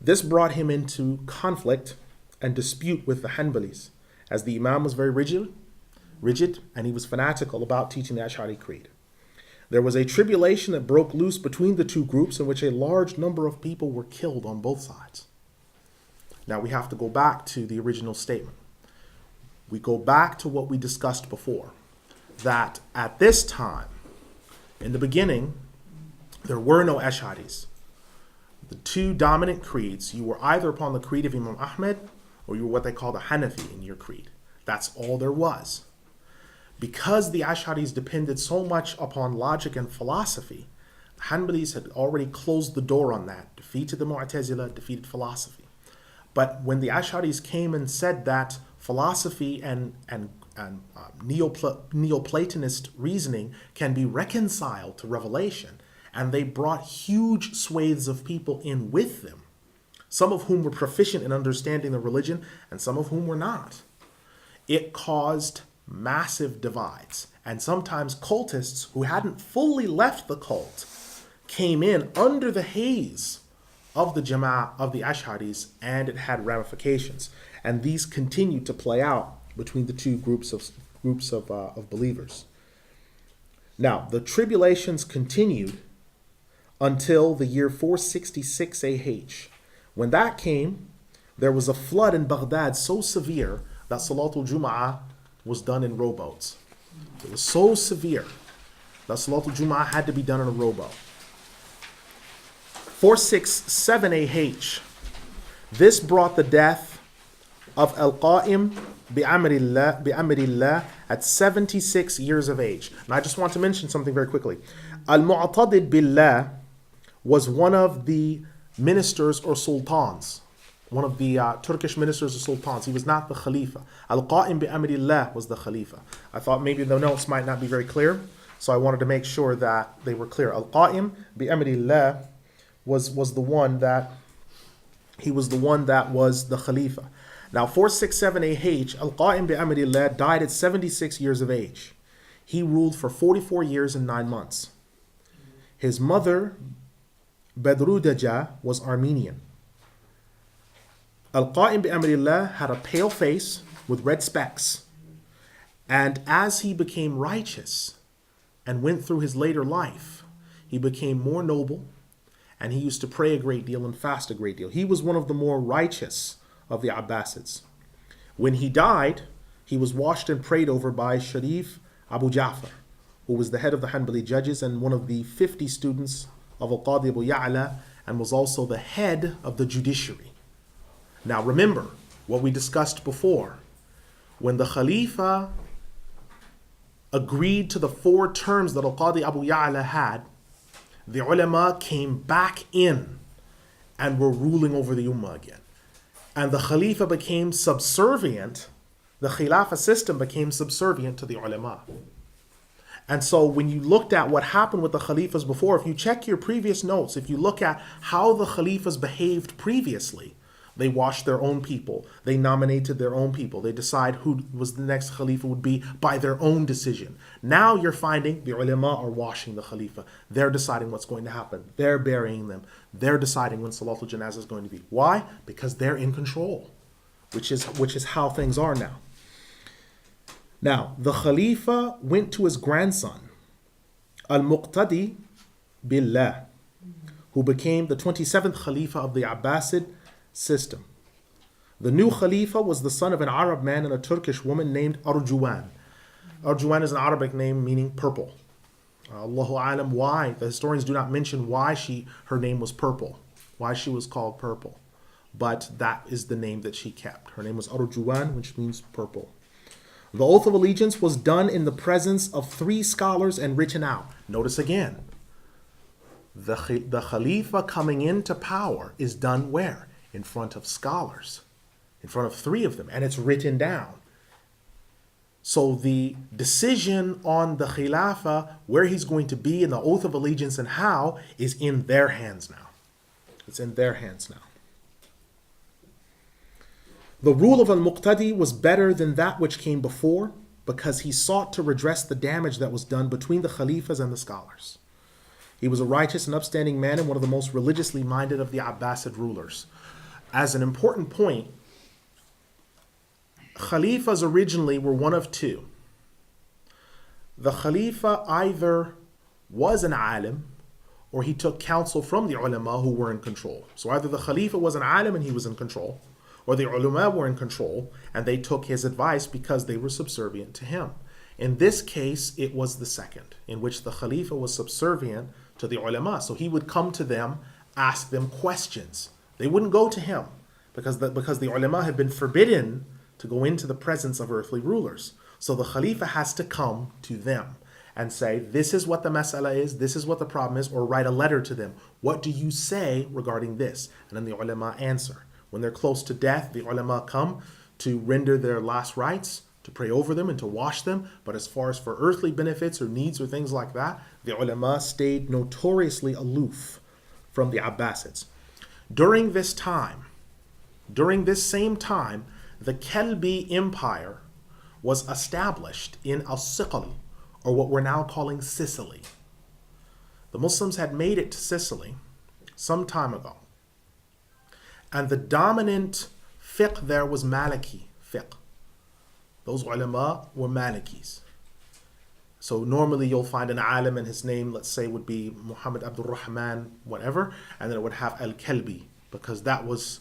This brought him into conflict and dispute with the Hanbalis, as the Imam was very rigid, and he was fanatical about teaching the Ash'ari creed. There was a tribulation that broke loose between the two groups in which a large number of people were killed on both sides. Now we have to go back to the original statement. We go back to what we discussed before, that at this time, in the beginning, there were no Ash'aris. The two dominant creeds, you were either upon the creed of Imam Ahmed or you were what they call the Hanafi in your creed. That's all there was. Because the Ash'aris depended so much upon logic and philosophy, Hanbalis had already closed the door on that, defeated the Mu'tazila, defeated philosophy. But when the Ash'aris came and said that philosophy and Neoplatonist reasoning can be reconciled to revelation, and they brought huge swathes of people in with them, some of whom were proficient in understanding the religion and some of whom were not, it caused massive divides. And sometimes cultists who hadn't fully left the cult came in under the haze of the Jama'ah of the Ash'aris, and it had ramifications. And these continued to play out between the two groups of believers. Now, the tribulations continued until the year 466 AH. When that came, there was a flood in Baghdad so severe that Salatul Jum'ah was done in rowboats. It was so severe that Salatul Jum'ah had to be done in a rowboat. 467 AH. This brought the death of Al-Qa'im bi'amrillah at 76 years of age. And I just want to mention something very quickly. Al-Mu'tadid Billah was one of the ministers or sultans, one of the Turkish ministers or sultans. He was not the Khalifa. Al-Qa'im bi'amrillah was the Khalifa. I thought maybe the notes might not be very clear, so I wanted to make sure that they were clear. Al-Qa'im bi'amrillah was the one that was the Khalifa. Now 467 AH, Al-Qa'im bi'amrillah died at 76 years of age. He ruled for 44 years and 9 months. His mother, Badrudaja, was Armenian. Al-Qa'im bi'amrillah had a pale face with red specks. And as he became righteous and went through his later life, he became more noble, and he used to pray a great deal and fast a great deal. He was one of the more righteous of the Abbasids. When he died, he was washed and prayed over by Sheikh Abu Ja'far, who was the head of the Hanbali judges and one of the 50 students of Al-Qadi Abu Ya'la, and was also the head of the judiciary. Now remember what we discussed before. When the Khalifa agreed to the 4 terms that Al-Qadi Abu Ya'la had, the ulama came back in and were ruling over the Ummah again. And the Khalifa became subservient, the Khilafah system became subservient to the ulama. And so when you looked at what happened with the Khalifas before, if you check your previous notes, if you look at how the Khalifas behaved previously, they washed their own people, they nominated their own people, they decide who was the next Khalifa would be by their own decision. Now you're finding the ulama are washing the Khalifa. They're deciding what's going to happen. They're burying them. They're deciding when Salatul Janazah is going to be. Why? Because they're in control, which is how things are now. Now, the Khalifa went to his grandson, Al-Muqtadi Billah, who became the 27th Khalifa of the Abbasid system. The new Khalifa was the son of an Arab man and a Turkish woman named Arjuwan. Arjuwan is an Arabic name meaning purple. Allahu alam why. The historians do not mention why her name was purple, why she was called purple. But that is the name that she kept. Her name was Arjuwan, which means purple. The oath of allegiance was done in the presence of 3 scholars and written out. Notice again, the Khalifa coming into power is done where? In front of scholars, in front of 3 of them, and it's written down. So the decision on the Khilafah, where he's going to be, and the oath of allegiance and how, is in their hands now. It's in their hands now. The rule of Al-Muqtadi was better than that which came before, because he sought to redress the damage that was done between the Khalifas and the scholars. He was a righteous and upstanding man and one of the most religiously minded of the Abbasid rulers. As an important point, Khalifas originally were one of two. The Khalifa either was an alim or he took counsel from the ulama who were in control. So either the Khalifa was an alim and he was in control, or the ulama were in control and they took his advice because they were subservient to him. In this case, it was the second, in which the Khalifa was subservient to the ulama. So he would come to them, ask them questions. They wouldn't go to him because the ulama had been forbidden to go into the presence of earthly rulers. So the Khalifa has to come to them and say, this is what the mas'ala is, this is what the problem is, or write a letter to them. What do you say regarding this? And then the ulama answer. When they're close to death, the ulama come to render their last rites, to pray over them and to wash them. But as far as for earthly benefits or needs or things like that, the ulama stayed notoriously aloof from the Abbasids. During this same time, the Kelby Empire was established in Sicily, or what we're now calling Sicily. The Muslims had made it to Sicily some time ago. And the dominant fiqh there was Maliki fiqh. Those ulama were Malikis. So normally you'll find an alim and his name, let's say, would be Muhammad Abdul Rahman, whatever, and then it would have Al-Kelby, because that was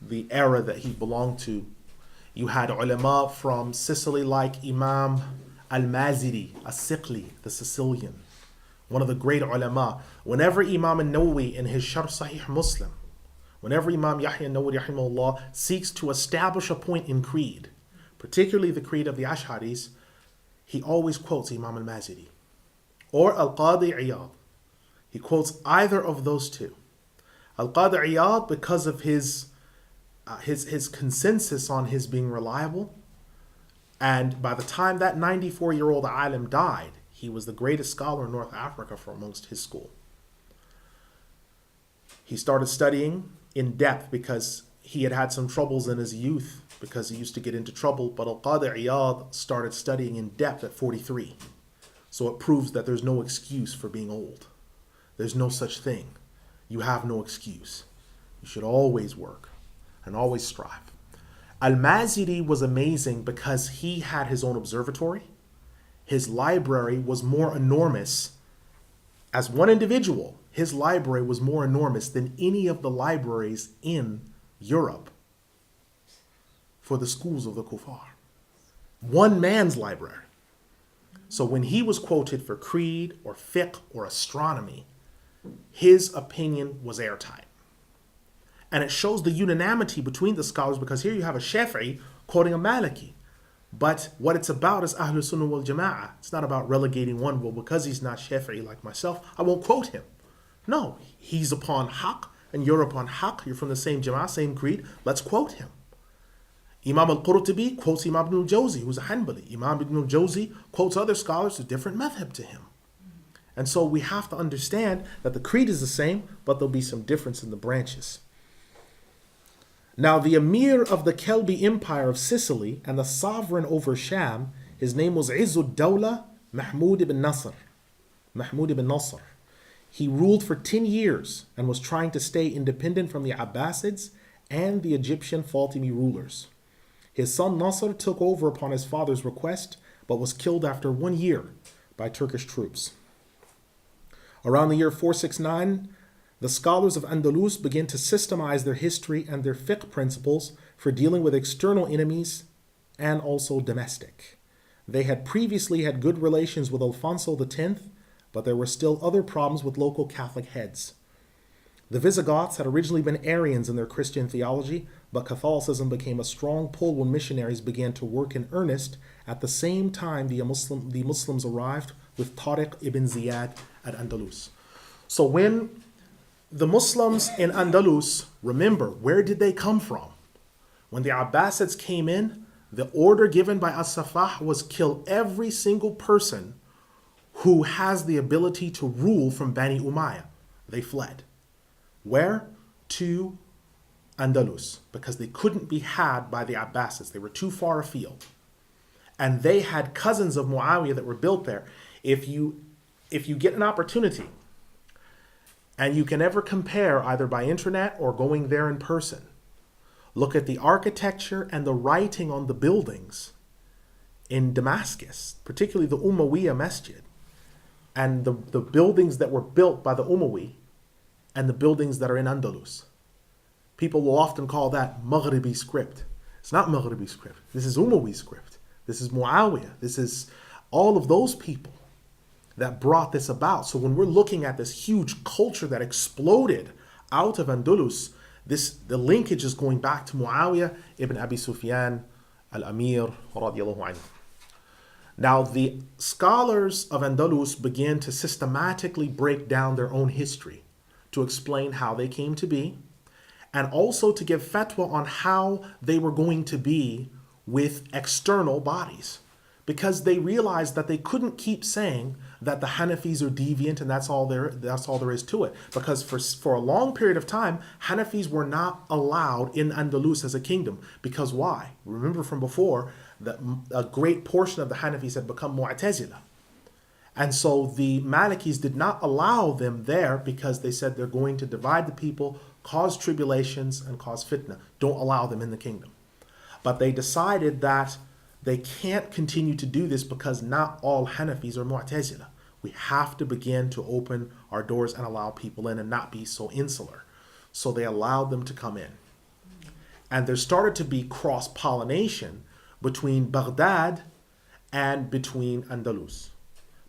the era that he belonged to. You had ulama from Sicily like Imam Al-Maziri, As-Siqli, the Sicilian, one of the great ulama. Whenever Imam An-Nawawi in his Sharh Sahih Muslim, whenever Imam Yahya An-Nawawi rahimahullah seeks to establish a point in creed, particularly the creed of the Ash'aris, he always quotes Imam Al-Maziri or Al-Qadi Iyad. He quotes either of those two. Al-Qadi Iyad because of his consensus on his being reliable, and by the time that 94-year-old alim died, he was the greatest scholar in North Africa for amongst his school. He started studying in depth because he had had some troubles in his youth, because he used to get into trouble, but Al-Qadi Iyad started studying in depth at 43. So it proves that there's no excuse for being old. There's no such thing. You have no excuse. You should always work and always strive. Al-Maziri was amazing because he had his own observatory. His library was more enormous. As one individual, his library was more enormous than any of the libraries in Europe for the schools of the kuffar. One man's library. So when he was quoted for creed or fiqh or astronomy, his opinion was airtight. And it shows the unanimity between the scholars, because here you have a Shafi'i quoting a Maliki. But what it's about is Ahlul Sunnah wal Jama'ah. It's not about relegating one, well, because he's not Shafi'i like myself, I won't quote him. No, he's upon haqq and you're upon haqq. You're from the same Jama'ah, same creed. Let's quote him. Imam al-Qurtubi quotes Imam Ibn al-Jawzi, who's a Hanbali. Imam Ibn al-Jawzi quotes other scholars with different madhab to him. And so we have to understand that the creed is the same, but there'll be some difference in the branches. Now, the emir of the Kelby Empire of Sicily and the sovereign over Sham, his name was Izzud Dawla Mahmud ibn Nasr. Mahmud ibn Nasr. He ruled for 10 years and was trying to stay independent from the Abbasids and the Egyptian Fatimid rulers. His son Nasr took over upon his father's request, but was killed after 1 year by Turkish troops. Around the year 469, the scholars of Andalus began to systemize their history and their fiqh principles for dealing with external enemies and also domestic. They had previously had good relations with Alfonso X, but there were still other problems with local Catholic heads. The Visigoths had originally been Arians in their Christian theology, but Catholicism became a strong pull when missionaries began to work in earnest. At the same time, the Muslims arrived with Tariq ibn Ziyad at Andalus. So when the Muslims in Andalus, remember, where did they come from? When the Abbasids came in, the order given by As-Safah was kill every single person who has the ability to rule from Bani Umayyah. They fled. Where? To Andalus, because they couldn't be had by the Abbasids. They were too far afield. And they had cousins of Muawiyah that were built there. If you get an opportunity And you can never compare either by internet or going there in person. Look at the architecture and the writing on the buildings in Damascus, particularly the Umayyad Masjid, and the buildings that were built by the Umayyi and the buildings that are in Andalus. People will often call that Maghribi script. It's not Maghribi script. This is Umayyi script. This is Muawiyah. This is all of those people that brought this about. So when we're looking at this huge culture that exploded out of Andalus, the linkage is going back to Muawiyah ibn Abi Sufyan al-Amir radiyallahu anhu. Now the scholars of Andalus began to systematically break down their own history to explain how they came to be, and also to give fatwa on how they were going to be with external bodies, because they realized that they couldn't keep saying that the Hanafis are deviant and that's all there is to it. Because for a long period of time, Hanafis were not allowed in Andalus as a kingdom. Because why? Remember from before that a great portion of the Hanafis had become Mu'tazila. And so the Malikis did not allow them there because they said they're going to divide the people, cause tribulations, and cause fitna. Don't allow them in the kingdom. But they decided that they can't continue to do this because not all Hanafis are Mu'tazila. We have to begin to open our doors and allow people in and not be so insular. So they allowed them to come in. And there started to be cross-pollination between Baghdad and between Andalus.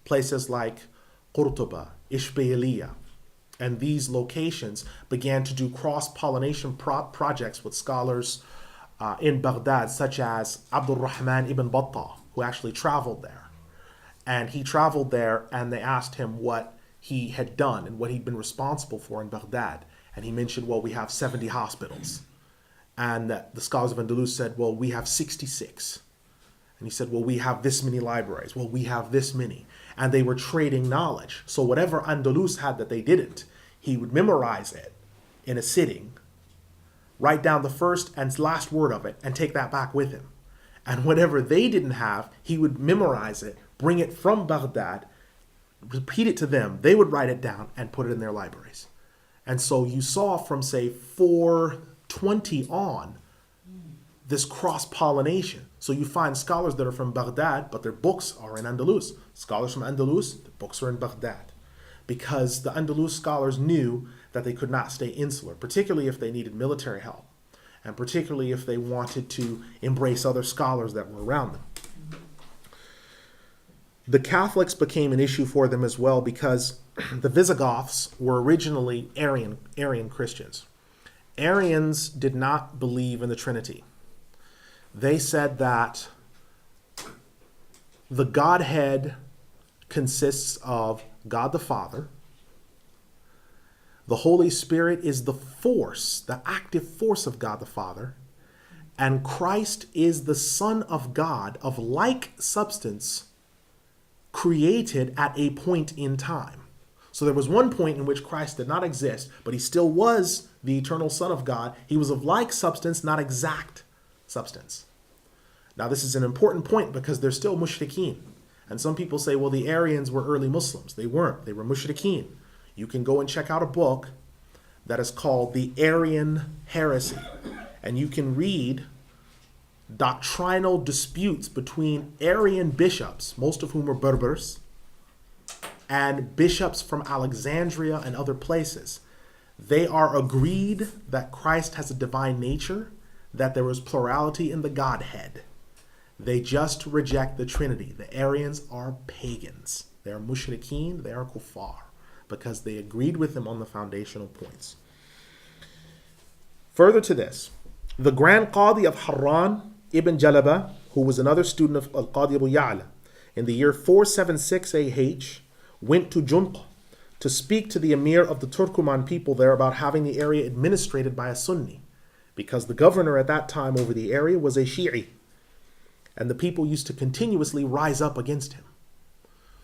Places like Qurtuba, Ishbayliya, and these locations began to do cross-pollination projects with scholars in Baghdad, such as Abdul Rahman ibn Battah, who actually traveled there. And he traveled there and they asked him what he had done and what he'd been responsible for in Baghdad. And he mentioned, well, we have 70 hospitals. And the scholars of Andalus said, well, we have 66. And he said, well, we have this many libraries. Well, we have this many. And they were trading knowledge. So whatever Andalus had that they didn't, he would memorize it in a sitting, write down the first and last word of it, and take that back with him. And whatever they didn't have, he would memorize it, bring it from Baghdad, repeat it to them. They would write it down and put it in their libraries. And so you saw from, say, 420 on, this cross-pollination. So you find scholars that are from Baghdad, but their books are in Andalus. Scholars from Andalus, the books are in Baghdad. Because the Andalus scholars knew that they could not stay insular, particularly if they needed military help, and particularly if they wanted to embrace other scholars that were around them. The Catholics became an issue for them as well because the Visigoths were originally Arian Christians. Arians did not believe in the Trinity. They said that the Godhead consists of God the Father. The Holy Spirit is the force, the active force of God the Father. And Christ is the Son of God of like substance, created at a point in time. So there was one point in which Christ did not exist, but he still was the eternal Son of God. He was of like substance, not exact substance. Now this is an important point because they're still mushrikeen. And some people say, well, the Arians were early Muslims. They weren't. They were mushrikeen. You can go and check out a book that is called The Arian Heresy. And you can read doctrinal disputes between Arian bishops, most of whom were Berbers, and bishops from Alexandria and other places. They are agreed that Christ has a divine nature, that there is plurality in the Godhead. They just reject the Trinity. The Arians are pagans. They are mushrikeen, they are kuffar, because they agreed with them on the foundational points. Further to this, the Grand Qadi of Harran, Ibn Jalaba, who was another student of Al-Qadi Abu Ya'la, in the year 476 AH, went to Junqa to speak to the emir of the Turkoman people there about having the area administrated by a Sunni, because the governor at that time over the area was a Shi'i, and the people used to continuously rise up against him.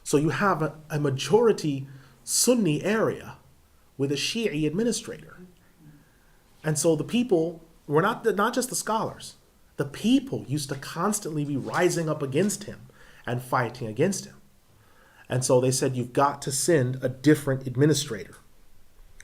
So you have a majority Sunni area with a Shi'i administrator. And so the people were not just the scholars. The people used to constantly be rising up against him and fighting against him. And so they said, you've got to send a different administrator.